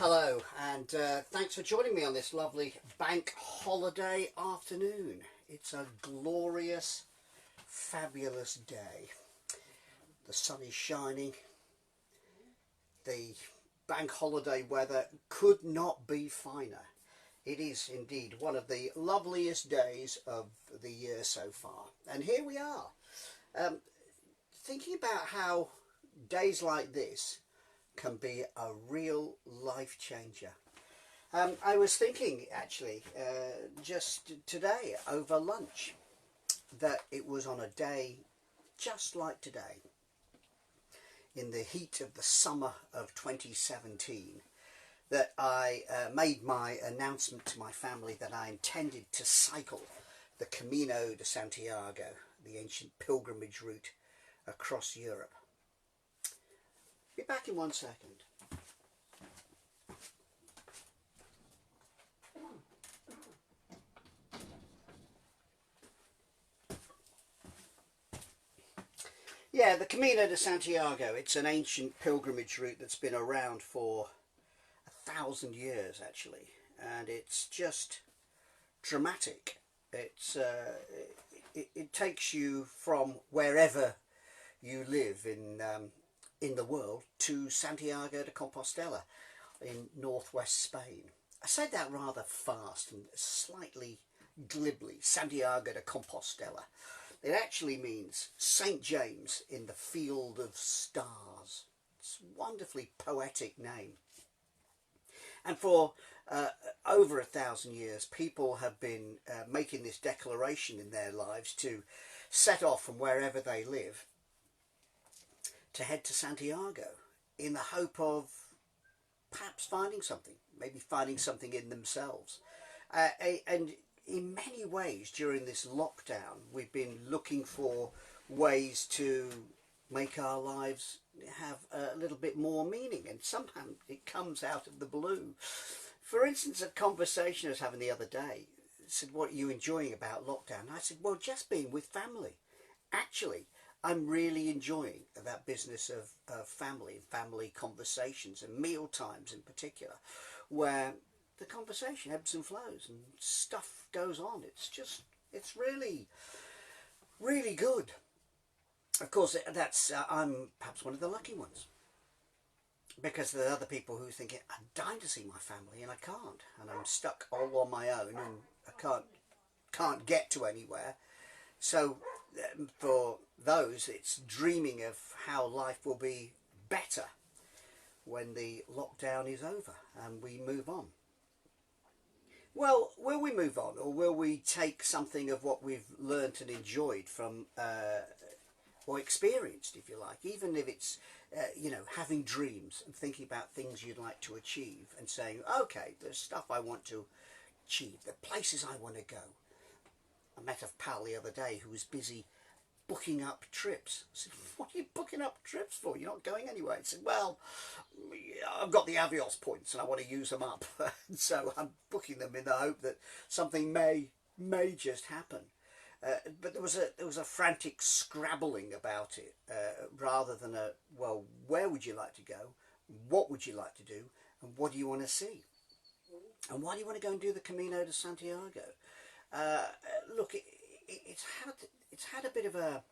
Hello, and thanks for joining me on this lovely bank holiday afternoon. It's a glorious, fabulous day. The sun is shining. The bank holiday weather could not be finer. It is indeed one of the loveliest days of the year so far. And here we are, thinking about how days like this can be a real life changer. I was thinking actually just today over lunch that it was on a day just like today, in the heat of the summer of 2017, that I made my announcement to my family that I intended to cycle the Camino de Santiago, the ancient pilgrimage route across Europe. Be back in 1 second. Yeah, the Camino de Santiago, it's an ancient pilgrimage route that's been around for 1,000 years actually, and it's just dramatic. It takes you from wherever you live in the world to Santiago de Compostela in northwest Spain. I said that rather fast and slightly glibly, Santiago de Compostela. It actually means St. James in the field of stars. It's a wonderfully poetic name. And for over 1,000 years, people have been making this declaration in their lives to set off from wherever they live to head to Santiago in the hope of perhaps finding something, maybe finding something in themselves. And in many ways during this lockdown, we've been looking for ways to make our lives have a little bit more meaning, and sometimes it comes out of the blue. For instance, a conversation I was having the other day said, "What are you enjoying about lockdown?" And I said, "Well, just being with family. Actually, I'm really enjoying that business of family conversations and meal times in particular, where the conversation ebbs and flows and stuff goes on. It's really, really good." Of course, that's I'm perhaps one of the lucky ones, because there are other people who think, "I'm dying to see my family and I can't, and I'm stuck all on my own and I can't get to anywhere." So for those, it's dreaming of how life will be better when the lockdown is over and we move on. Well, will we move on, or will we take something of what we've learnt and enjoyed from or experienced, if you like, even if it's having dreams and thinking about things you'd like to achieve and saying, okay, there's stuff I want to achieve, the places I want to go. I met a pal the other day who was busy booking up trips. I said, "What are you booking up trips for? You're not going anywhere." He said, "Well, I've got the Avios points and I want to use them up." So I'm booking them in the hope that something may just happen. But there was a frantic scrabbling about it, rather than a, well, where would you like to go? What would you like to do? And what do you want to see? And why do you want to go and do the Camino de Santiago? Look, it's had a bit of a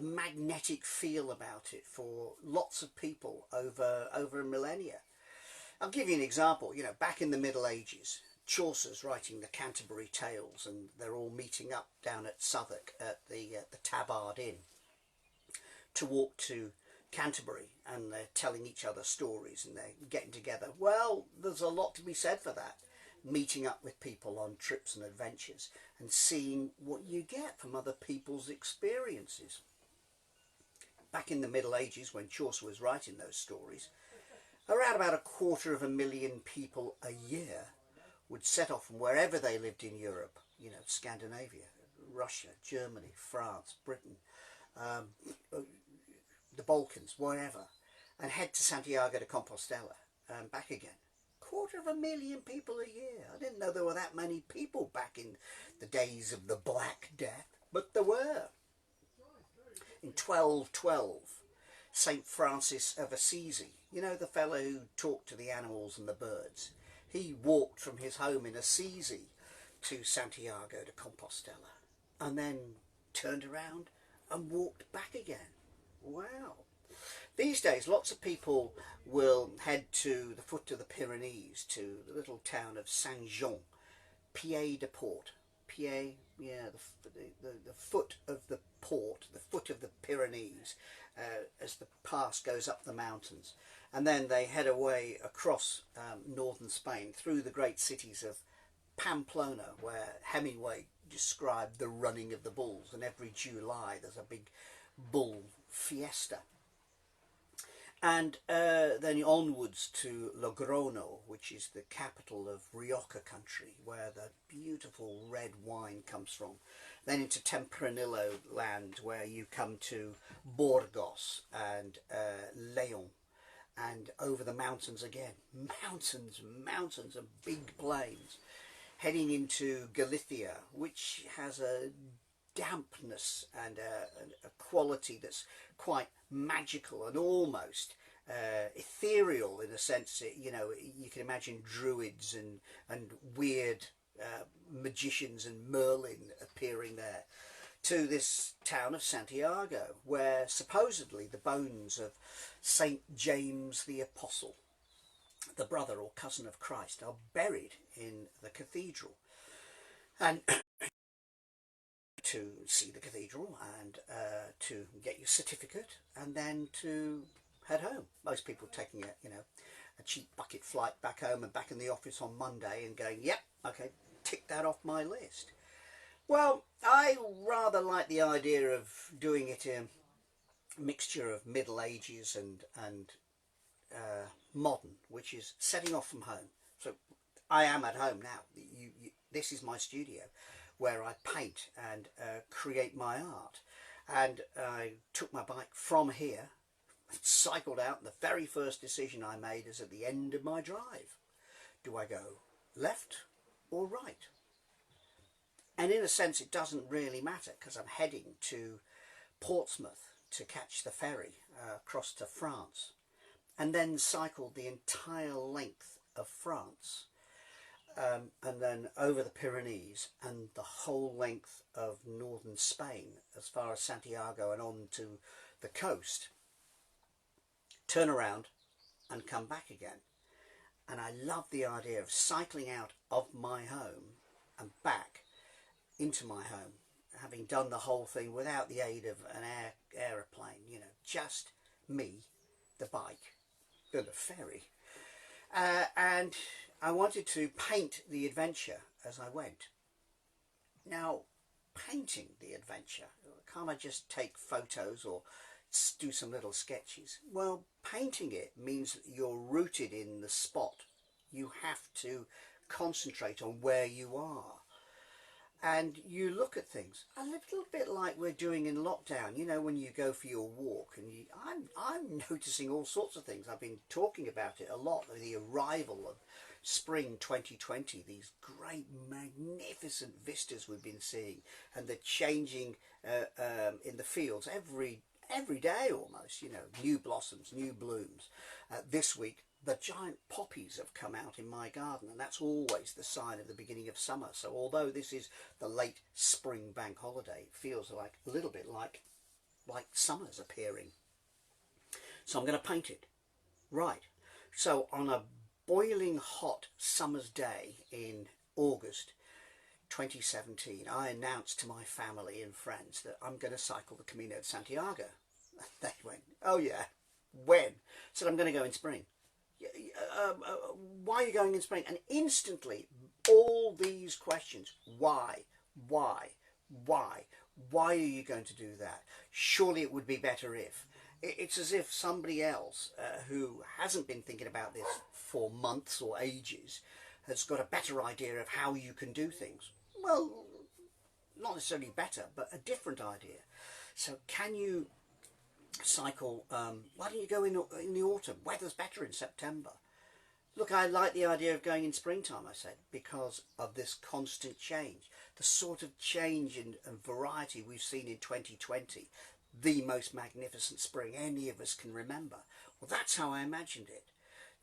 magnetic feel about it for lots of people over a millennia. I'll give you an example. Back in the Middle Ages, Chaucer's writing the Canterbury Tales, and they're all meeting up down at Southwark at the Tabard Inn to walk to Canterbury, and they're telling each other stories and they're getting together. Well, there's a lot to be said for that. Meeting up with people on trips and adventures and seeing what you get from other people's experiences. Back in the Middle Ages, when Chaucer was writing those stories, around about 250,000 people a year would set off from wherever they lived in Europe, Scandinavia, Russia, Germany, France, Britain, the Balkans, wherever, and head to Santiago de Compostela and back again. 250,000 people a year. I didn't know there were that many people back in the days of the Black Death, but there were. In 1212, St. Francis of Assisi, you know, the fellow who talked to the animals and the birds. He walked from his home in Assisi to Santiago de Compostela and then turned around and walked back again. Wow. These days, lots of people will head to the foot of the Pyrenees, to the little town of Saint-Jean, Pied-de-Port. Pied, yeah, the foot of the port, the foot of the Pyrenees, as the pass goes up the mountains. And then they head away across northern Spain through the great cities of Pamplona, where Hemingway described the running of the bulls, and every July there's a big bull fiesta. And then onwards to Logrono, which is the capital of Rioja country, where the beautiful red wine comes from. Then into Tempranillo land, where you come to Burgos and Leon, and over the mountains again. Mountains, mountains and big plains. Heading into Galicia, which has a dampness and a quality that's quite magical and almost ethereal, in a sense. You know, you can imagine druids and weird magicians and Merlin appearing there, to this town of Santiago, where supposedly the bones of Saint James the Apostle, the brother or cousin of Christ, are buried in the cathedral. And to see the cathedral and to get your certificate, and then to head home. Most people taking a cheap bucket flight back home and back in the office on Monday and going, yep, okay, tick that off my list. Well, I rather like the idea of doing it in a mixture of Middle Ages and modern, which is setting off from home. So I am at home now. This is my studio, where I paint and create my art. And I took my bike from here, cycled out, and the very first decision I made is at the end of my drive. Do I go left or right? And in a sense it doesn't really matter, because I'm heading to Portsmouth to catch the ferry across to France, and then cycled the entire length of France. And then over the Pyrenees and the whole length of northern Spain as far as Santiago and on to the coast, turn around and come back again. And I love the idea of cycling out of my home and back into my home, having done the whole thing without the aid of an aeroplane, you know, just me, the bike, and the ferry. And I wanted to paint the adventure as I went. Now, painting the adventure, can't I just take photos or do some little sketches? Well, painting it means that you're rooted in the spot. You have to concentrate on where you are. And you look at things a little bit like we're doing in lockdown. You know, when you go for your walk, and I'm noticing all sorts of things. I've been talking about it a lot, the arrival of spring 2020, these great magnificent vistas we've been seeing, and the changing in the fields every day almost, you know, new blossoms, new blooms. This week the giant poppies have come out in my garden, and that's always the sign of the beginning of summer. So although this is the late spring bank holiday, it feels like a little bit like summer's appearing. So I'm going to paint it. Right. So on a boiling hot summer's day in August 2017, I announced to my family and friends that I'm going to cycle the Camino de Santiago. They went, oh yeah, when? I said, I'm going to go in spring. Why are you going in spring? And instantly all these questions: why are you going to do that? Surely it would be better if. It's as if somebody else who hasn't been thinking about this for months or ages has got a better idea of how you can do things. Well, not necessarily better, but a different idea. So can you cycle? Why don't you go in the autumn? Weather's better in September. Look, I like the idea of going in springtime, I said, because of this constant change, the sort of change and variety we've seen in 2020. the most magnificent spring any of us can remember. Well, that's how I imagined it,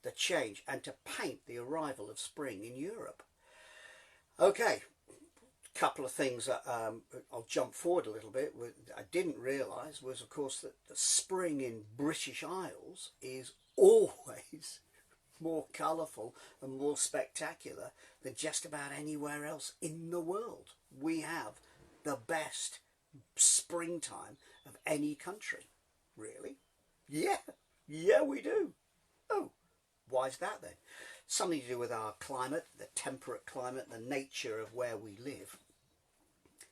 the change, and to paint the arrival of spring in Europe. Okay, couple of things that I'll jump forward a little bit. I didn't realise was, of course, that the spring in British Isles is always more colourful and more spectacular than just about anywhere else in the world. We have the best springtime of any country. Really? Yeah, we do. Oh, why is that then? Something to do with our climate, the temperate climate, the nature of where we live.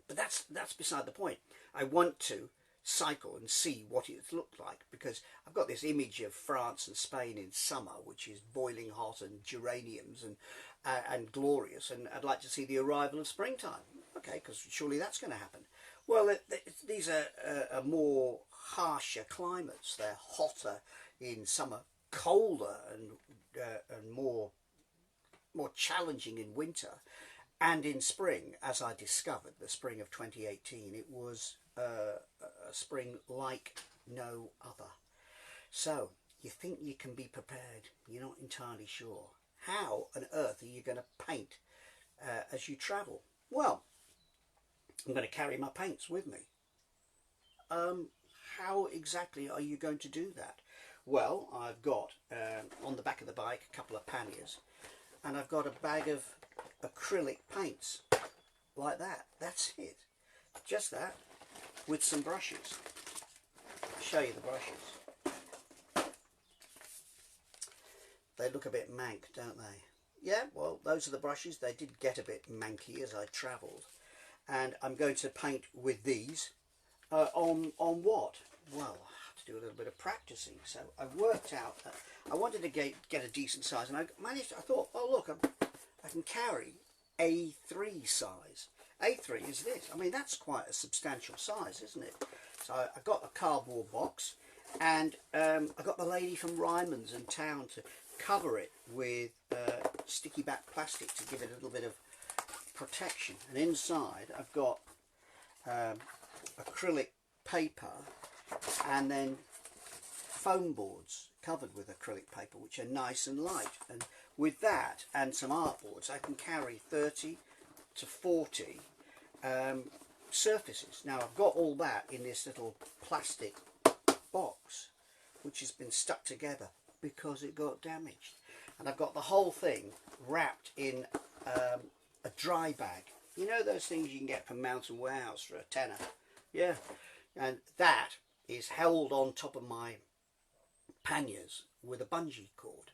But that's beside the point. I want to cycle and see what it looked like, because I've got this image of France and Spain in summer, which is boiling hot and geraniums and glorious, and I'd like to see the arrival of springtime. Okay, because surely that's going to happen. Well, these are more harsher climates. They're hotter in summer, colder and more challenging in winter. And in spring, as I discovered, the spring of 2018, it was a spring like no other. So you think you can be prepared, you're not entirely sure. How on earth are you going to paint as you travel? Well, I'm going to carry my paints with me. How exactly are you going to do that? Well, I've got on the back of the bike a couple of panniers, and I've got a bag of acrylic paints like that. That's it, just that, with some brushes. I'll show you the brushes. They look a bit mank, don't they? Yeah, well, those are the brushes. They did get a bit manky as I travelled, and I'm going to paint with these on what? Well, I have to do a little bit of practicing. So I worked out that I wanted to get a decent size, and I managed. I thought, oh look, I can carry A3 size. A3 is this. I mean, that's quite a substantial size, isn't it? So I got a cardboard box, and I got the lady from Ryman's in town to cover it with sticky back plastic to give it a little bit of protection. And inside I've got acrylic paper and then foam boards covered with acrylic paper, which are nice and light. And with that and some artboards, I can carry 30 to 40 surfaces. Now I've got all that in this little plastic box, which has been stuck together because it got damaged. And I've got the whole thing wrapped in a dry bag. You know those things you can get from Mountain Warehouse for a tenner? Yeah. And that is held on top of my panniers with a bungee cord.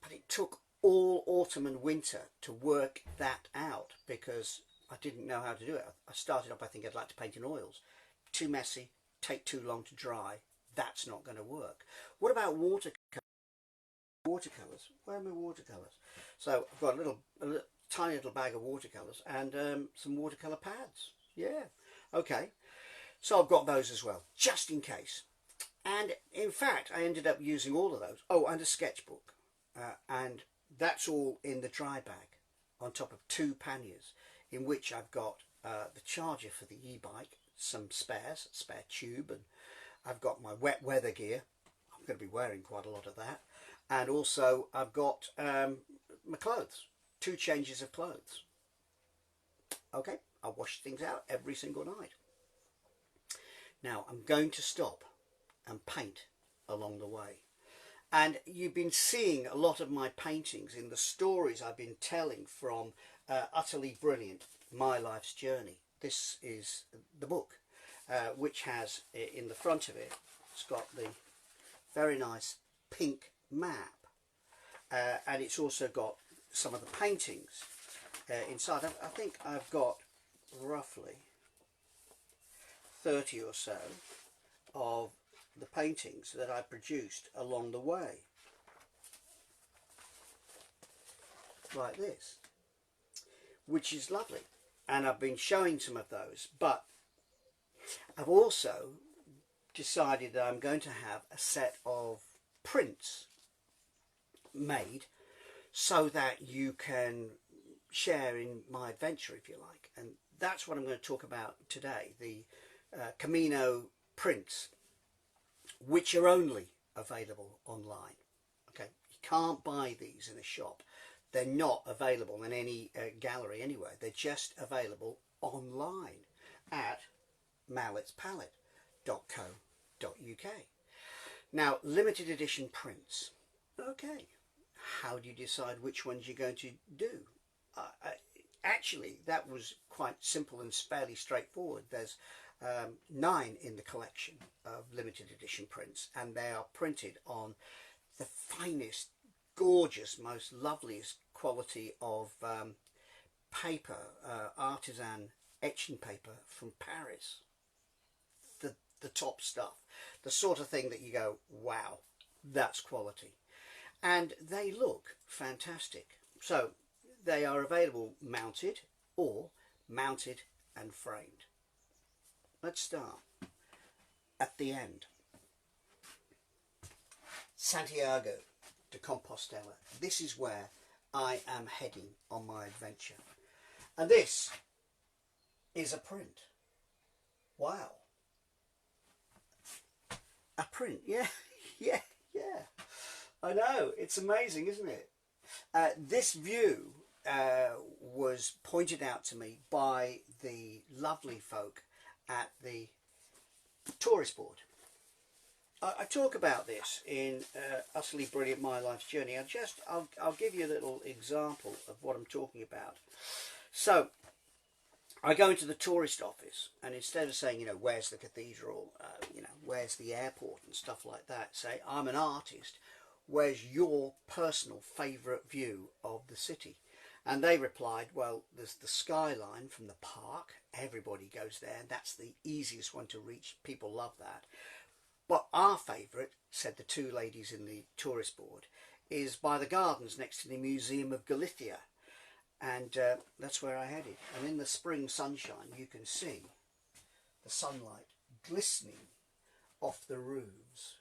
But it took all autumn and winter to work that out because I didn't know how to do it. I started up, I think I'd like to paint in oils. Too messy, take too long to dry. That's not going to work. What about watercolours? Where are my watercolours? So I've got a little tiny little bag of watercolours and some watercolour pads. Yeah, okay. So I've got those as well, just in case. And in fact, I ended up using all of those. Oh, and a sketchbook. And that's all in the dry bag on top of 2 panniers, in which I've got the charger for the e-bike, some spares, spare tube, and I've got my wet weather gear. I'm going to be wearing quite a lot of that. And also I've got my clothes, 2 changes of clothes. Okay, I wash things out every single night. Now I'm going to stop and paint along the way. And you've been seeing a lot of my paintings in the stories I've been telling from Utterly Brilliant, My Life's Journey. This is the book, which has in the front of it, it's got the very nice pink map. And it's also got some of the paintings inside. I think I've got roughly 30 or so of the paintings that I produced along the way, like this, which is lovely. And I've been showing some of those, but I've also decided that I'm going to have a set of prints made so that you can share in my adventure, if you like. And that's what I'm going to talk about today, the Camino prints which are only available online. Okay, you can't buy these in a shop. They're not available in any gallery anywhere. They're just available online at mallettspallette.co.uk. Now, limited edition prints. Okay, how do you decide which ones you're going to do? Actually, that was quite simple and fairly straightforward. There's 9 in the collection of limited edition prints, and they are printed on the finest, gorgeous, most loveliest quality of paper, artisan etching paper from Paris. The top stuff, the sort of thing that you go, wow, that's quality. And they look fantastic. So they are available mounted or mounted and framed. Let's start at the end. Santiago de Compostela. This is where I am heading on my adventure. And this is a print. Wow. A print, yeah, yeah. I know, it's amazing, isn't it? This view was pointed out to me by the lovely folk at the tourist board. I talk about this in Utterly Brilliant My Life's Journey. I'll give you a little example of what I'm talking about. So I go into the tourist office, and instead of saying, where's the cathedral, where's the airport and stuff like that, say, I'm an artist, where's your personal favourite view of the city? And they replied, well, there's the skyline from the park, everybody goes there, that's the easiest one to reach, people love that. But our favourite, said the 2 ladies in the tourist board, is by the gardens next to the Museum of Galicia. And that's where I headed. And in the spring sunshine, you can see the sunlight glistening off the roofs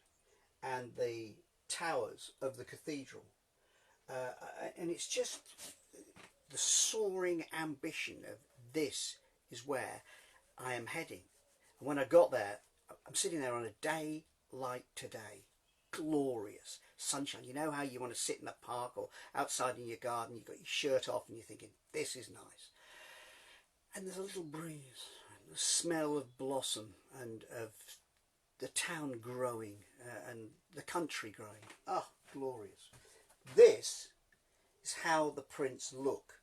and the towers of the cathedral. And it's just the soaring ambition of this is where I am heading. And when I got there, I'm sitting there on a day like today. Glorious sunshine. You know how you want to sit in the park or outside in your garden, you've got your shirt off and you're thinking, this is nice. And there's a little breeze, and the smell of blossom and of the town growing and the country growing. Oh, glorious. This is how the prints look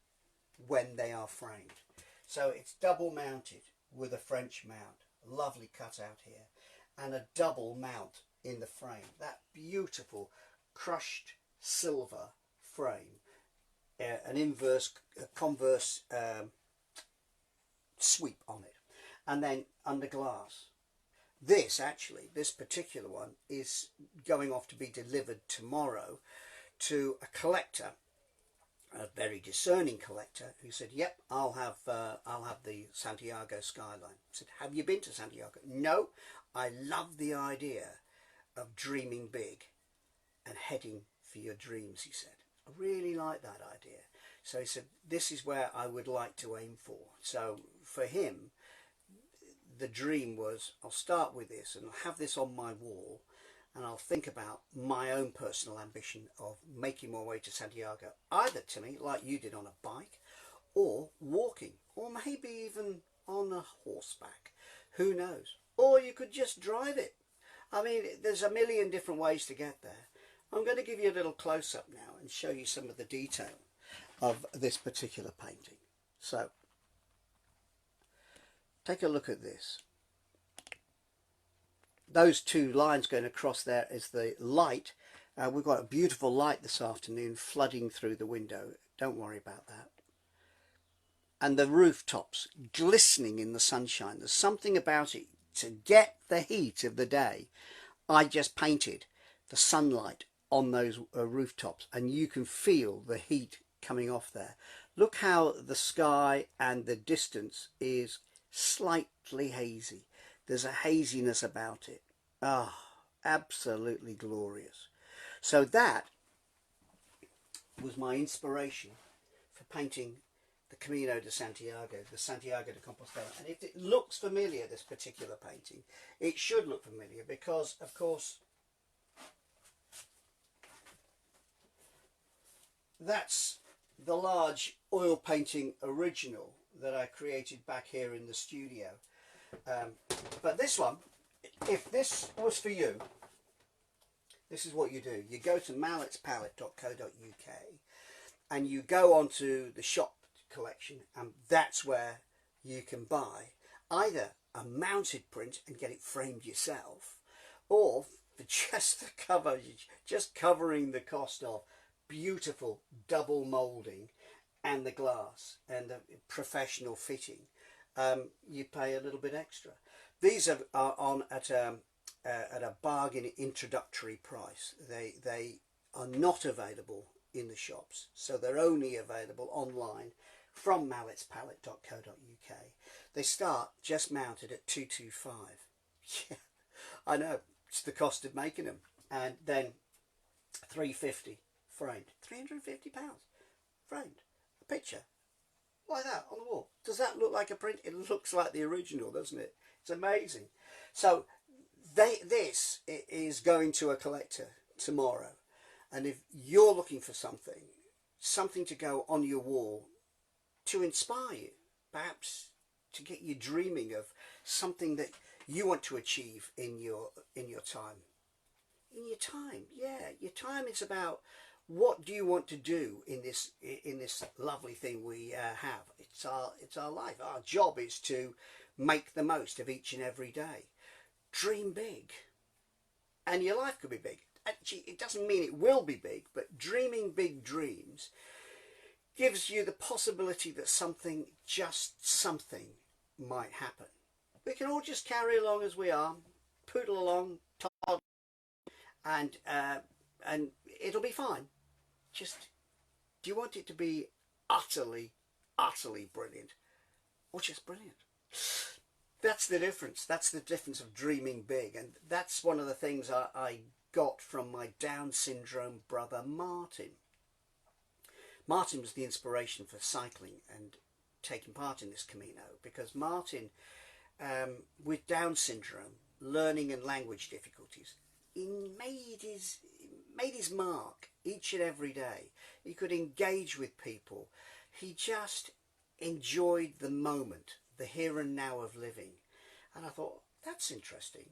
when they are framed. So it's double mounted with a French mount. Lovely cutout here. And a double mount in the frame. That beautiful crushed silver frame. An inverse, converse sweep on it. And then under glass. This particular one is going off to be delivered tomorrow to a collector, a very discerning collector, who said, yep, I'll have the Santiago skyline. I said, have you been to Santiago? No, I love the idea of dreaming big and heading for your dreams, he said. I really like that idea. So he said, this is where I would like to aim for. So for him, the dream was, I'll start with this and I'll have this on my wall, and I'll think about my own personal ambition of making my way to Santiago, either, Timmy, like you did on a bike, or walking, or maybe even on a horseback. Who knows? Or you could just drive it. I mean, there's a million different ways to get there. I'm going to give you a little close-up now and show you some of the detail of this particular painting. So, take a look at this. Those 2 lines going across there is the light. We've got a beautiful light this afternoon flooding through the window. Don't worry about that. And the rooftops glistening in the sunshine. There's something about it. To get the heat of the day, I just painted the sunlight on those rooftops, and you can feel the heat coming off there. Look how the sky and the distance is slightly hazy. There's a haziness about it. Ah, absolutely glorious. So that was my inspiration for painting the Camino de Santiago, the Santiago de Compostela. And if it looks familiar, this particular painting, it should look familiar because, of course, that's the large oil painting original that I created back here in the studio. But this one, if this was for you, this is what you do. You go to mallettspallette.co.uk and you go onto the shop collection, and that's where you can buy either a mounted print and get it framed yourself, or for just the cover, just covering the cost of beautiful double moulding and the glass and the professional fitting, you pay a little bit extra. These are on at a bargain introductory price. They are not available in the shops, so they're only available online from mallettspallette.co.uk. They start just mounted at 225. Yeah, I know, it's the cost of making them. And then 350 framed. £350 framed. A picture like that on the wall. Does that look like a print? It looks like the original, doesn't it? It's amazing. So this is going to a collector tomorrow, and if you're looking for something to go on your wall to inspire you, perhaps to get you dreaming of something that you want to achieve in your time. In your time, yeah, your time is about what do you want to do in this lovely thing we have. It's our life. Our job is to make the most of each and every day. Dream big, and your life could be big. Actually, it doesn't mean it will be big, but dreaming big dreams gives you the possibility that something might happen. We can all just carry along as we are, poodle along, toddle, and it'll be fine. Just, do you want it to be utterly brilliant, or just brilliant? That's the difference. That's the difference of dreaming big, and that's one of the things I got from my Down syndrome brother Martin. Martin was the inspiration for cycling and taking part in this Camino, because Martin, with Down syndrome, learning and language difficulties, he made his mark each and every day. He could engage with people. He just enjoyed the moment, the here and now of living. And I thought, that's interesting.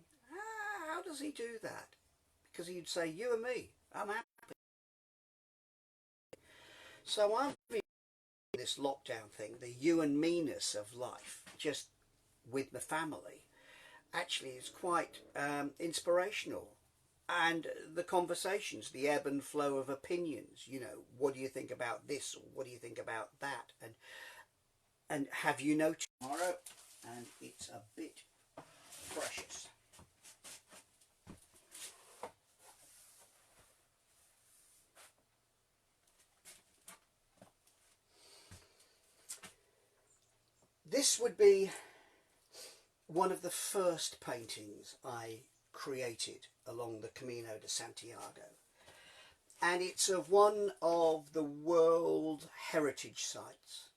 How does he do that? Because he'd say, you and me, I'm happy. So I've been doing this lockdown thing, the you and me-ness of life, just with the family, actually is quite inspirational. And the conversations, the ebb and flow of opinions, you know, what do you think about this, or what do you think about that, and have you noticed tomorrow? And it's a bit precious. This would be one of the first paintings I created along the Camino de Santiago, and it's of one of the World Heritage Sites.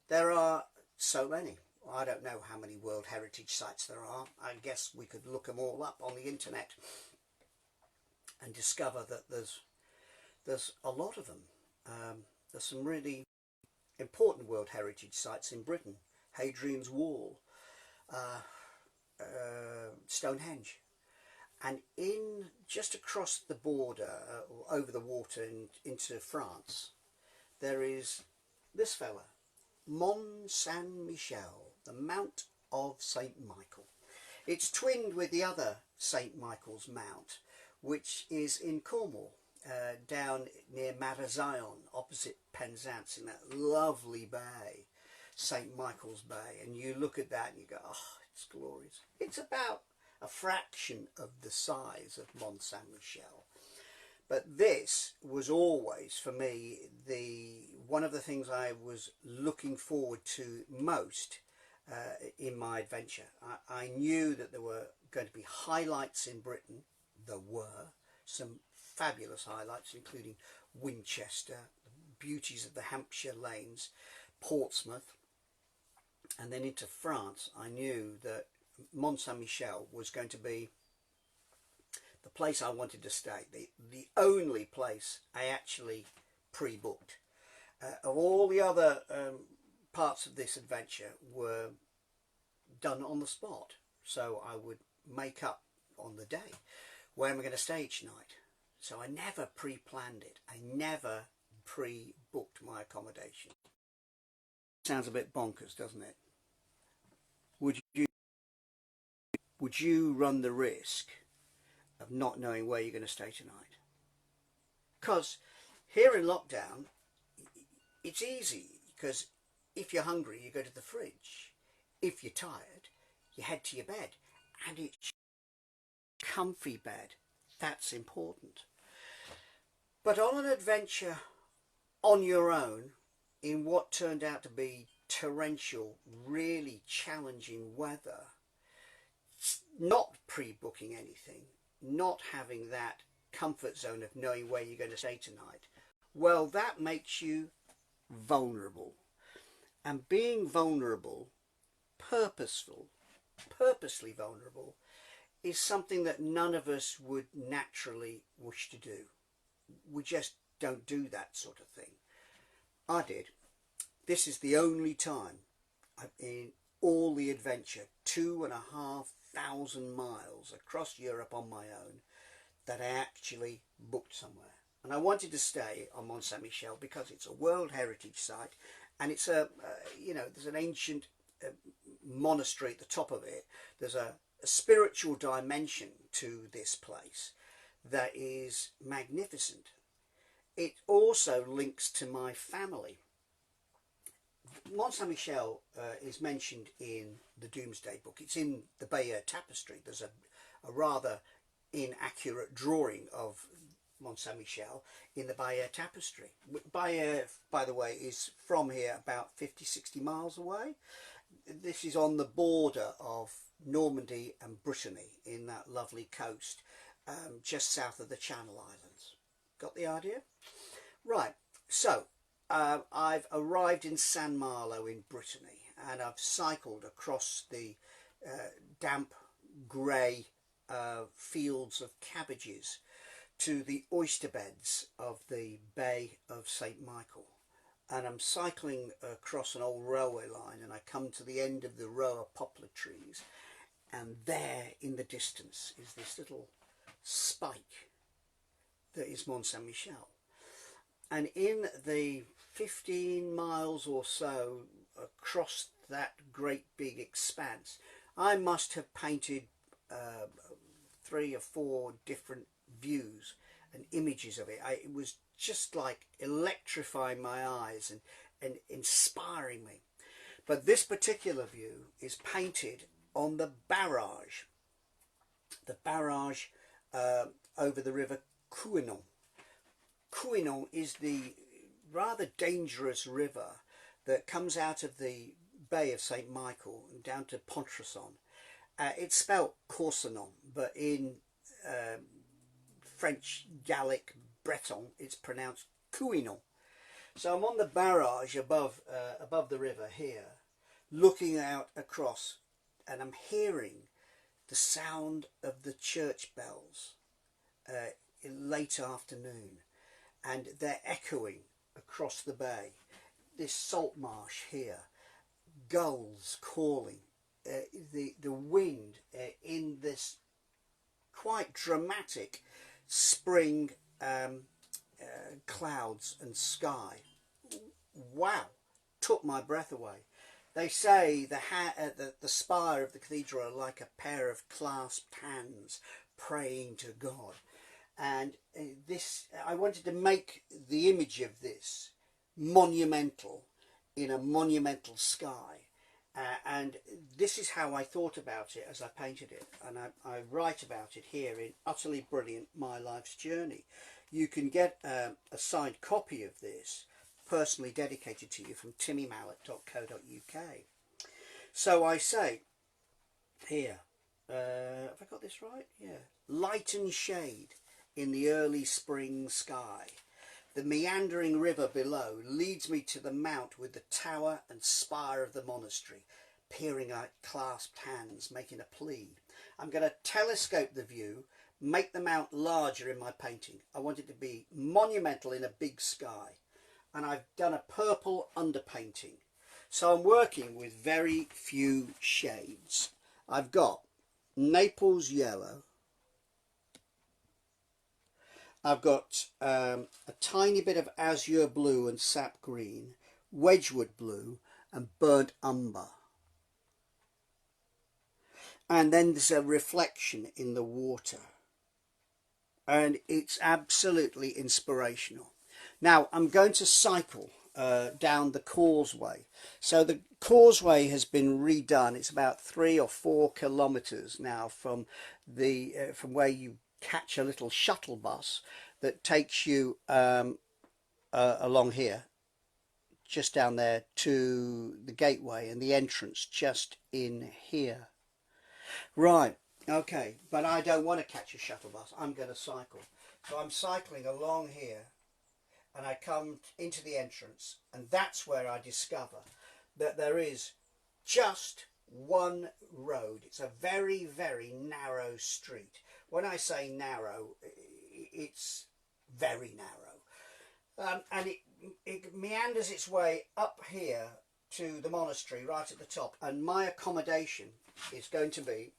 There are so many. I don't know how many World Heritage Sites there are. I guess we could look them all up on the internet and discover that there's a lot of them. There's some really important World Heritage Sites in Britain. Hadrian's Wall, Stonehenge, and just across the border, over the water into France, there is this fella, Mont Saint-Michel, the Mount of St. Michael. It's twinned with the other St. Michael's Mount, which is in Cornwall, down near Madazion, opposite Penzance, in that lovely bay, St. Michael's Bay. And you look at that and you go, oh, it's glorious. It's about a fraction of the size of Mont Saint-Michel. But this was always, for me, one of the things I was looking forward to most in my adventure. I knew that there were going to be highlights in Britain. There were some fabulous highlights, including Winchester, the beauties of the Hampshire lanes. Portsmouth, and then into France, I knew that Mont Saint-Michel was going to be the place I wanted to stay, the only place I actually pre-booked. Of all the other parts of this adventure were done on the spot, so I would make up on the day where am I going to stay each night. So I never pre-planned it. I never pre-booked my accommodation. Sounds a bit bonkers, doesn't it? Would you run the risk of not knowing where you're going to stay tonight? Because here in lockdown, it's easy, because if you're hungry, you go to the fridge. If you're tired, you head to your bed, and it's a comfy bed. That's important. But on an adventure on your own, in what turned out to be torrential, really challenging weather, not pre-booking anything, not having that comfort zone of knowing where you're going to stay tonight, well, that makes you vulnerable. And being vulnerable, purposely vulnerable, is something that none of us would naturally wish to do. We just don't do that sort of thing. I did. This is the only time in all the adventure, 2,500 miles across Europe on my own, that I actually booked somewhere. And I wanted to stay on Mont Saint-Michel because it's a World Heritage Site, and it's there's an ancient monastery at the top of it. There's a spiritual dimension to this place that is magnificent. It also links to my family. Mont Saint-Michel is mentioned in the Doomsday Book. It's in the Bayeux Tapestry. There's a rather inaccurate drawing of Mont Saint-Michel in the Bayeux Tapestry. Bayeux, by the way, is from here about 50-60 miles away. This is on the border of Normandy and Brittany, in that lovely coast just south of the Channel Islands. Got the idea? Right, so I've arrived in San Malo in Brittany, and I've cycled across the damp grey fields of cabbages to the oyster beds of the Bay of St. Michael. And I'm cycling across an old railway line, and I come to the end of the row of poplar trees, and there in the distance is this little spike that is Mont Saint-Michel. And in the 15 miles or so across that great big expanse, I must have painted 3 or 4 different views and images of it. It was just like electrifying my eyes and inspiring me. But this particular view is painted on the barrage over the river Camino. Camino is the rather dangerous river that comes out of the Bay of St. Michael and down to Pontresson. It's spelt Corsenon, but in French, Gallic, Breton, it's pronounced Camino. So I'm on the barrage above the river here, looking out across, and I'm hearing the sound of the church bells in late afternoon, and they're echoing across the bay. This salt marsh here, gulls calling, the wind in this quite dramatic spring clouds and sky. Wow, took my breath away. They say the spire of the cathedral are like a pair of clasped hands praying to God. And I wanted to make the image of this monumental, in a monumental sky. And this is how I thought about it as I painted it. And I write about it here in Utterly Brilliant, My Life's Journey. You can get a signed copy of this, personally dedicated to you, from timmymallett.co.uk. So I say here, have I got this right? Yeah. Light and shade in the early spring sky. The meandering river below leads me to the mount with the tower and spire of the monastery. Peering at clasped hands, making a plea. I'm going to telescope the view, make the mount larger in my painting. I want it to be monumental in a big sky. And I've done a purple underpainting. So I'm working with very few shades. I've got Naples yellow. I've got a tiny bit of azure blue and sap green, Wedgwood blue and burnt umber. And then there's a reflection in the water. And it's absolutely inspirational. Now I'm going to cycle down the causeway. So the causeway has been redone. It's about 3 or 4 kilometres now from where you catch a little shuttle bus that takes you along here, just down there to the gateway, and the entrance just in here. Right, okay, but I don't want to catch a shuttle bus. I'm going to cycle. So I'm cycling along here, and I come into the entrance, and that's where I discover that there is just one road. It's a very, very narrow street. When I say narrow, it's very narrow. And it meanders its way up here to the monastery right at the top. And my accommodation is going to be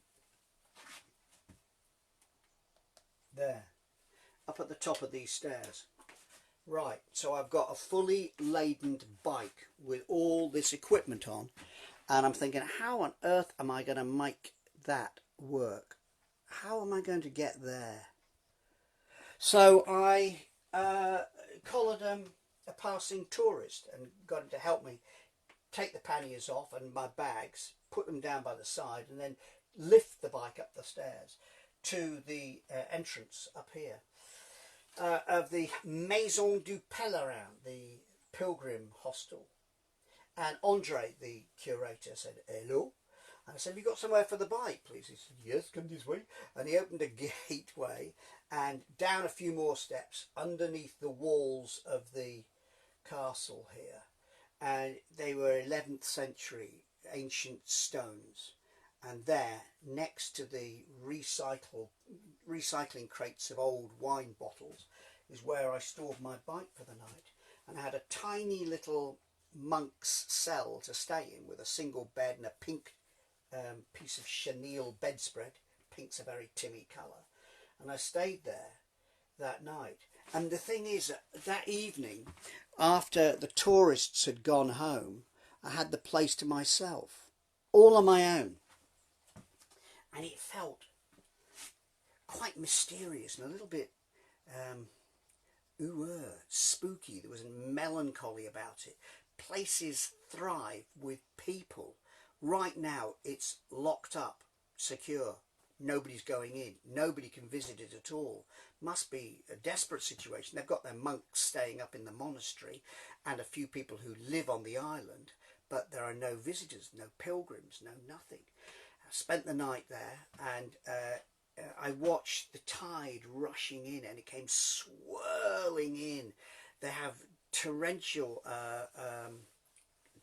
there, up at the top of these stairs. Right, so I've got a fully laden bike with all this equipment on. And I'm thinking, how on earth am I going to make that work? How am I going to get there? So I collared a passing tourist and got him to help me take the panniers off and my bags, put them down by the side, and then lift the bike up the stairs to the entrance up here of the Maison du Pèlerin, the pilgrim hostel. And Andre, the curator, said, hello. And I said, have you got somewhere for the bike, please? He said, yes, come this way. And he opened a gateway and down a few more steps underneath the walls of the castle here. And they were 11th century ancient stones. And there, next to the recycling crates of old wine bottles, is where I stored my bike for the night. And I had a tiny little monk's cell to stay in with a single bed and a pink piece of chenille bedspread. Pink's a very Timmy colour. And I stayed there that night. And the thing is, that evening, after the tourists had gone home, I had the place to myself, all on my own. And it felt quite mysterious and a little bit spooky. There was a melancholy about it. Places thrive with people. Right now it's locked up, secure. Nobody's going in. Nobody can visit it at all. Must be a desperate situation. They've got their monks staying up in the monastery and a few people who live on the island, but there are no visitors, no pilgrims, no nothing. I spent the night there, and I watched the tide rushing in, and it came swirling in. They have torrential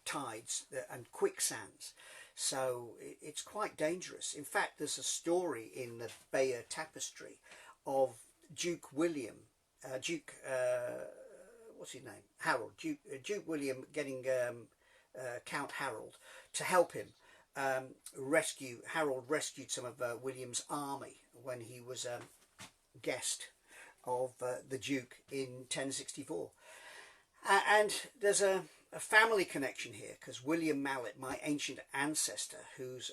tides and quicksands, so it's quite dangerous. In fact, there's a story in the Bayeux Tapestry of Duke William, what's his name? Harold. Duke William getting Count Harold to help him rescue. Harold rescued some of William's army when he was a guest of the Duke in 1064. And there's a family connection here, because William Mallett, my ancient ancestor, who's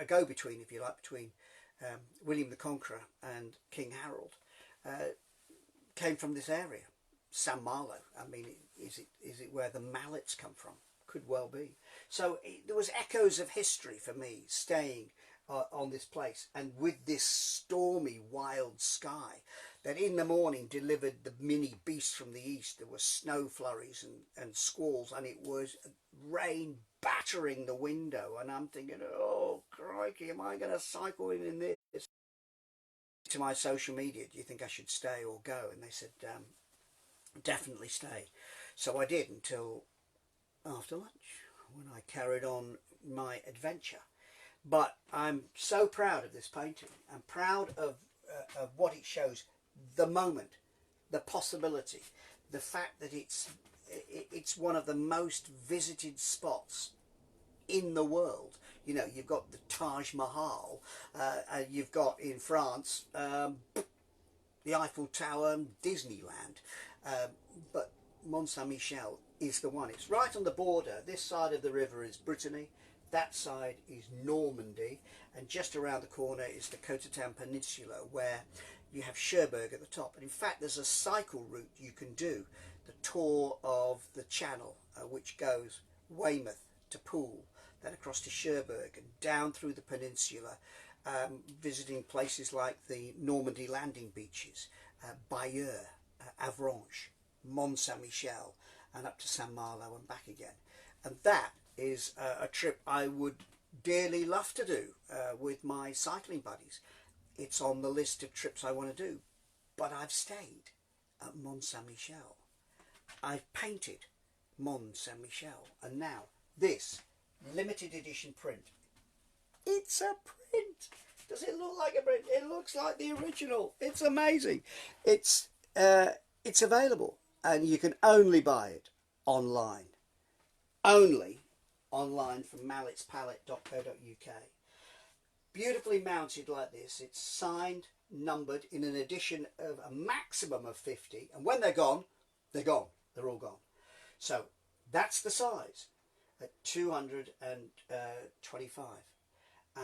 a go-between, if you like, between William the Conqueror and King Harold, came from this area, St Malo. I mean, is it where the Mallets come from? Could well be. So there was echoes of history for me staying on this place, and with this stormy, wild sky that in the morning delivered the mini beast from the east. There were snow flurries and squalls, and it was rain battering the window, and I'm thinking, oh crikey, am I going to cycle in this? To my social media, do you think I should stay or go? And they said, definitely stay. So I did until after lunch, when I carried on my adventure. But I'm so proud of this painting. I'm proud of what it shows, the moment, the possibility, the fact that it's one of the most visited spots in the world. You know, you've got the Taj Mahal, you've got in France the Eiffel Tower and Disneyland, but Mont Saint Michel is the one. It's right on the border. This side of the river is Brittany, that side is Normandy, and just around the corner is the Cotentin Peninsula, where you have Cherbourg at the top. And in fact, there's a cycle route you can do, the tour of the Channel, which goes Weymouth to Poole, then across to Cherbourg and down through the peninsula, visiting places like the Normandy landing beaches, Bayeux, Avranches, Mont Saint Michel, and up to Saint Malo and back again. And that is a trip I would dearly love to do with my cycling buddies. It's on the list of trips I want to do, but I've stayed at Mont Saint Michel. I've painted Mont Saint Michel, and now this limited edition print. It's a print. Does it look like a print? It looks like the original. It's amazing. It's available, and you can only buy it online. Only online from mallettspallette.co.uk. Beautifully mounted like this. It's signed, numbered in an edition of a maximum of 50, and when they're gone, they're gone. They're all gone. So that's the size at 225,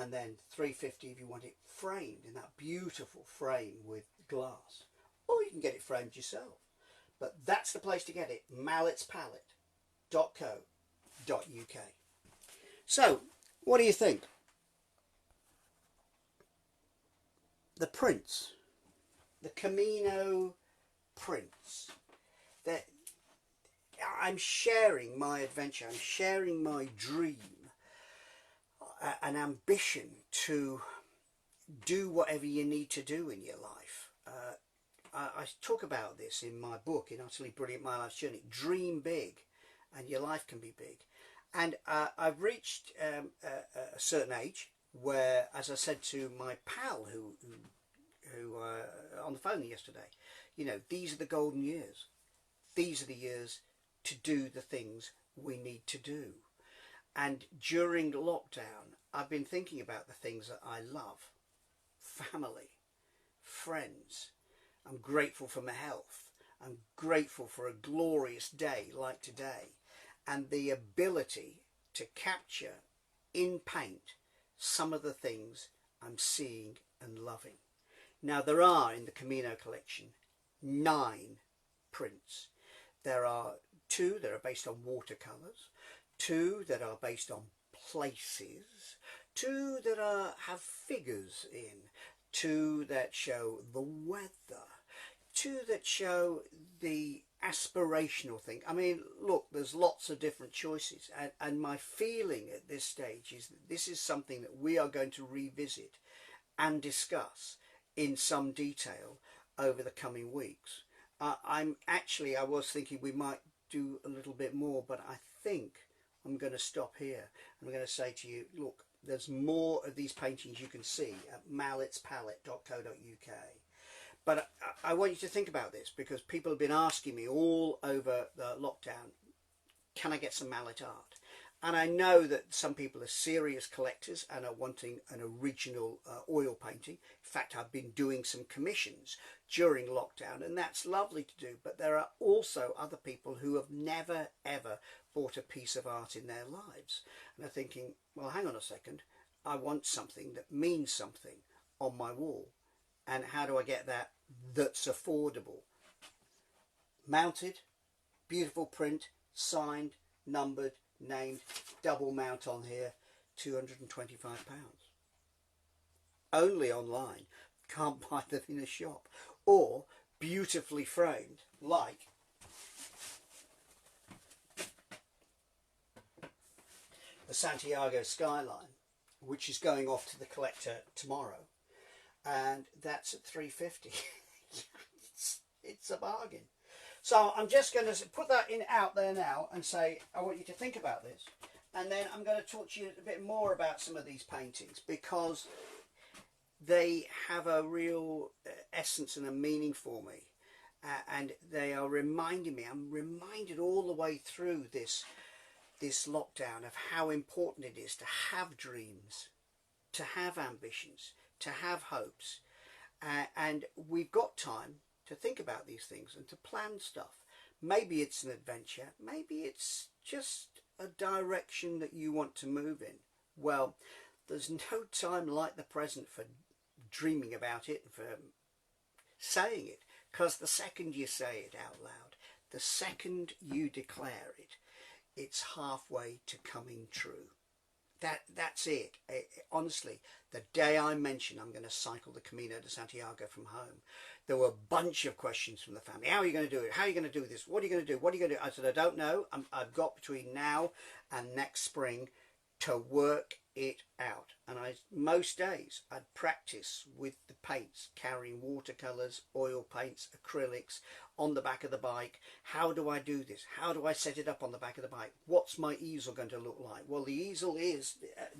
and then 350 if you want it framed in that beautiful frame with glass, or you can get it framed yourself. But that's the place to get it, mallettspallette.co.uk. So what do you think? The prints, the Camino prints, that I'm sharing my adventure, I'm sharing my dream, an ambition to do whatever you need to do in your life. I talk about this in my book, in Utterly Brilliant My Life's Journey. Dream big and your life can be big. And I've reached a certain age where, as I said to my pal who on the phone yesterday, you know, these are the golden years. These are the years to do the things we need to do. And during lockdown, I've been thinking about the things that I love. Family, friends. I'm grateful for my health. I'm grateful for a glorious day like today, and the ability to capture in paint some of the things I'm seeing and loving. Now, there are in the Camino collection 9 prints. There are 2 that are based on watercolours, 2 that are based on places, 2 that have figures in, 2 that show the weather, 2 that show the aspirational thing. I mean, look, there's lots of different choices, and my feeling at this stage is that this is something that we are going to revisit and discuss in some detail over the coming weeks. I was thinking we might do a little bit more, but I think I'm going to stop here. I'm going to say to you, look, there's more of these paintings you can see at mallettspallette.co.uk. But I want you to think about this, because people have been asking me all over the lockdown, can I get some Mallett art? And I know that some people are serious collectors and are wanting an original oil painting. In fact, I've been doing some commissions during lockdown, and that's lovely to do. But there are also other people who have never, ever bought a piece of art in their lives. And are thinking, well, hang on a second, I want something that means something on my wall. And how do I get that that's affordable? Mounted, beautiful print, signed, numbered, named, double mount on here, £225. Only online, can't buy them in a shop. Or beautifully framed, like the Santiago skyline, which is going off to the collector tomorrow, and that's at £350. It's a bargain. So I'm just going to put that out there now and say, I want you to think about this. And then I'm going to talk to you a bit more about some of these paintings, because they have a real essence and a meaning for me. And they are reminding me, I'm reminded all the way through this lockdown of how important it is to have dreams, to have ambitions, to have hopes. And we've got time to think about these things and to plan stuff. Maybe it's an adventure, maybe it's just a direction that you want to move in. Well, there's no time like the present for dreaming about it and for saying it, because the second you say it out loud, the second you declare it, it's halfway to coming true. That's it. Honestly, the day I mentioned I'm going to cycle the Camino de Santiago from home, there were a bunch of questions from the family. How are you going to do it? How are you going to do this? What are you going to do? What are you going to do? I said, I don't know. I've got between now and next spring to work it out. And most days I'd practice with the paints, carrying watercolours, oil paints, acrylics on the back of the bike. How do I do this? How do I set it up on the back of the bike? What's my easel going to look like? Well, the easel is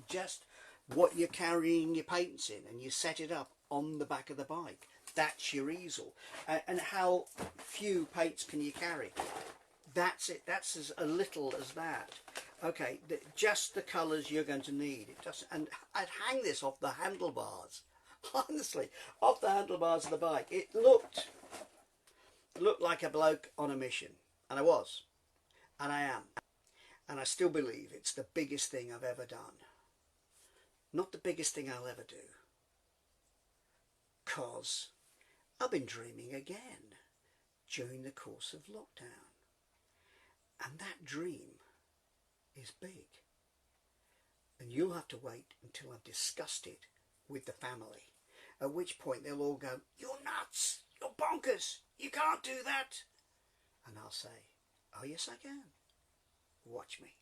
just what you're carrying your paints in, and you set it up on the back of the bike. That's your easel. And how few paints can you carry? That's it. That's as a little as that. Okay, just the colours you're going to need. It doesn't, and I'd hang this off the handlebars. Honestly, off the handlebars of the bike. It looked like a bloke on a mission, and I was, and I am, and I still believe it's the biggest thing I've ever done. Not the biggest thing I'll ever do, because I've been dreaming again during the course of lockdown, and that dream is big, and you'll have to wait until I've discussed it with the family, at which point they'll all go, "You're nuts, you're bonkers, you can't do that." And I'll say, "Oh yes I can, watch me."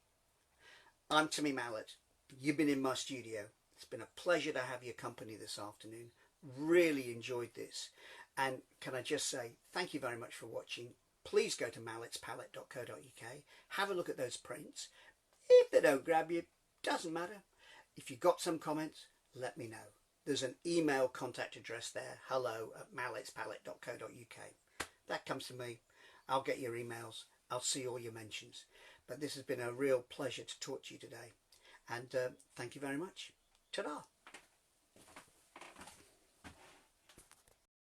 I'm Timmy Mallett. You've been in my studio. It's been a pleasure to have your company this afternoon. Really enjoyed this, and can I just say thank you very much for watching. Please go to mallettspallette.co.uk, have a look at those prints. If they don't grab you, doesn't matter. If you've got some comments, let me know. There's an email contact address there, hello@mallettspallette.co.uk. That comes to me. I'll get your emails. I'll see all your mentions. But this has been a real pleasure to talk to you today. And thank you very much. Ta-da.